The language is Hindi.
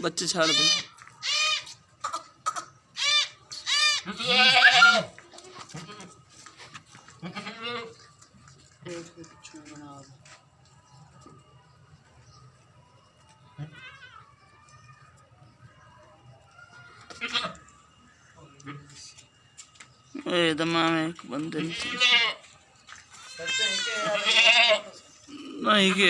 बच्चे छाड़ दे। दमा में एक बंदे नहीं के